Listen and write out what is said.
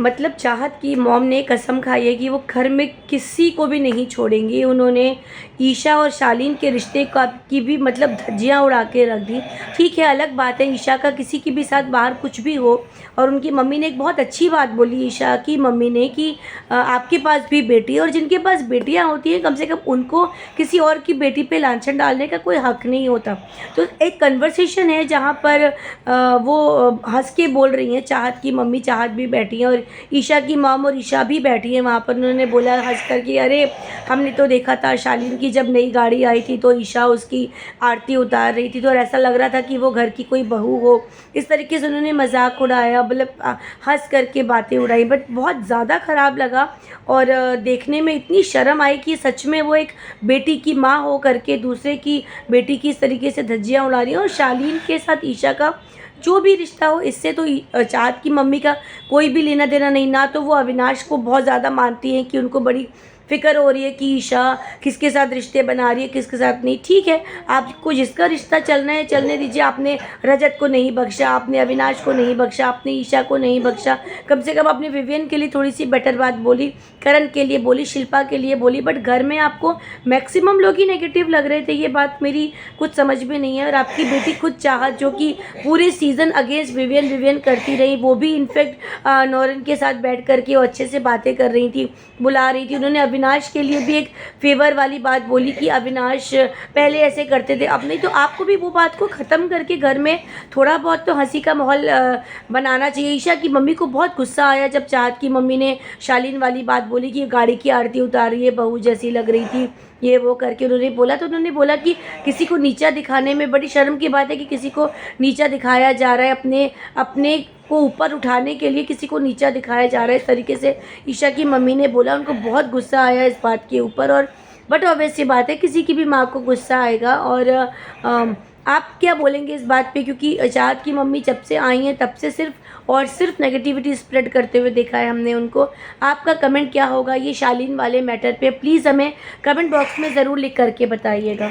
मतलब चाहत की मॉम ने कसम खाई है कि वो घर में किसी को भी नहीं छोड़ेंगी। उन्होंने ईशा और शालीन के रिश्ते का की भी मतलब धज्जियां उड़ा के रख दी। ठीक है, अलग बात है ईशा का किसी के भी साथ बाहर कुछ भी हो। और उनकी मम्मी ने एक बहुत अच्छी बात बोली ईशा की मम्मी ने कि आपके पास भी बेटी है और जिनके पास बेटियां होती हैं कम से कम उनको किसी और की बेटी पे लांछन डालने का कोई हक नहीं होता। तो एक कन्वर्सेशन है जहाँ पर वो हंस के बोल रही हैं, चाहत की मम्मी चाहत भी बैठी हैं और ईशा की मॉम और ईशा भी बैठी है वहाँ पर। उन्होंने बोला हंस कर कि अरे हमने तो देखा था शालीन की जब नई गाड़ी आई थी तो ईशा उसकी आरती उतार रही थी तो ऐसा लग रहा था कि वो घर की कोई बहू हो। इस तरीके से उन्होंने मजाक उड़ाया, मतलब हंस करके बातें उड़ाई। बट बहुत ज़्यादा ख़राब लगा और देखने में इतनी शर्म आई कि सच में वो एक बेटी की माँ हो करके दूसरे की बेटी की इस तरीके से धज्जियाँ उड़ा रही हैं। और शालीन के साथ ईशा का जो भी रिश्ता हो इससे तो चाहत की मम्मी का कोई भी लेना देना नहीं। ना तो वो अविनाश को बहुत ज़्यादा मानती हैं कि उनको बड़ी फिक्र हो रही है कि ईशा किसके साथ रिश्ते बना रही है किसके साथ नहीं। ठीक है, आपको जिसका रिश्ता चलना है चलने दीजिए। आपने रजत को नहीं बख्शा, आपने अविनाश को नहीं बख्शा, आपने ईशा को नहीं बख्शा। कम से कम आपने विवियन के लिए थोड़ी सी बेटर बात बोली, करण के लिए बोली, शिल्पा के लिए बोली। बट घर में आपको मैक्सिमम लोग ही नेगेटिव लग रहे थे। ये बात मेरी कुछ समझ में नहीं है। और आपकी बेटी खुद चाहत जो कि पूरे सीज़न अगेंस्ट विवियन विवियन करती रही, वो भी इनफैक्ट नौरन के साथ बैठ करके वो अच्छे से बातें कर रही थी, बुला रही थी। उन्होंने अविनाश के लिए भी एक फेवर वाली बात बोली कि अविनाश पहले ऐसे करते थे अब नहीं। तो आपको भी वो बात को ख़त्म करके घर में थोड़ा बहुत तो हंसी का माहौल बनाना चाहिए। ईशा की मम्मी को बहुत गुस्सा आया जब चाहत की मम्मी ने शालीन वाली बात बोली कि गाड़ी की आरती उतार रही है, बहू जैसी लग रही थी, ये वो करके उन्होंने बोला। तो उन्होंने बोला कि किसी को नीचा दिखाने में बड़ी शर्म की बात है कि किसी को नीचा दिखाया जा रहा है, अपने अपने को ऊपर उठाने के लिए किसी को नीचा दिखाया जा रहा है। इस तरीके से ईशा की मम्मी ने बोला। उनको बहुत गुस्सा आया इस बात के ऊपर। और बट ऑब्वियस सी बात है किसी की भी माँ को गुस्सा आएगा। और आप क्या बोलेंगे इस बात पे, क्योंकि चाहत की मम्मी जब से आई हैं तब से सिर्फ और सिर्फ नेगेटिविटी स्प्रेड करते हुए देखा है हमने उनको। आपका कमेंट क्या होगा ये शालीन वाले मैटर पे, प्लीज़ हमें कमेंट बॉक्स में ज़रूर लिख करके बताइएगा।